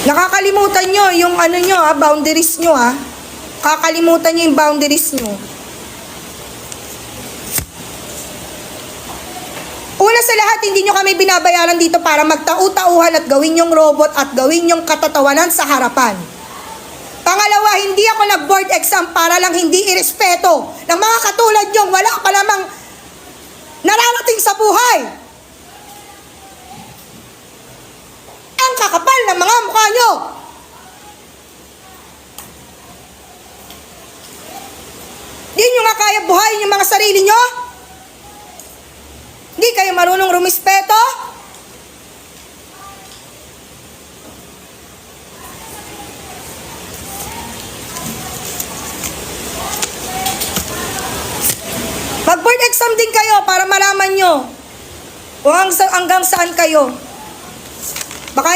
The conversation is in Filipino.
Nakakalimutan nyo yung ano nyo boundaries nyo Kakalimutan nyo yung boundaries nyo. Una sa lahat, hindi nyo kami binabayaran dito para magtau-tauhan at gawin yung robot at gawin yung katatawanan sa harapan. Pangalawa, hindi ako nag-board exam para lang hindi irespeto ng mga katulad nyo. Wala pa namang nararating sa buhay. Ang kakapal ng mga mukha nyo. Di nyo nga kaya buhayin yung mga sarili nyo? Di kayo marunong rumispeto? Mag-board exam din kayo para malaman nyo kung hanggang saan kayo. Baka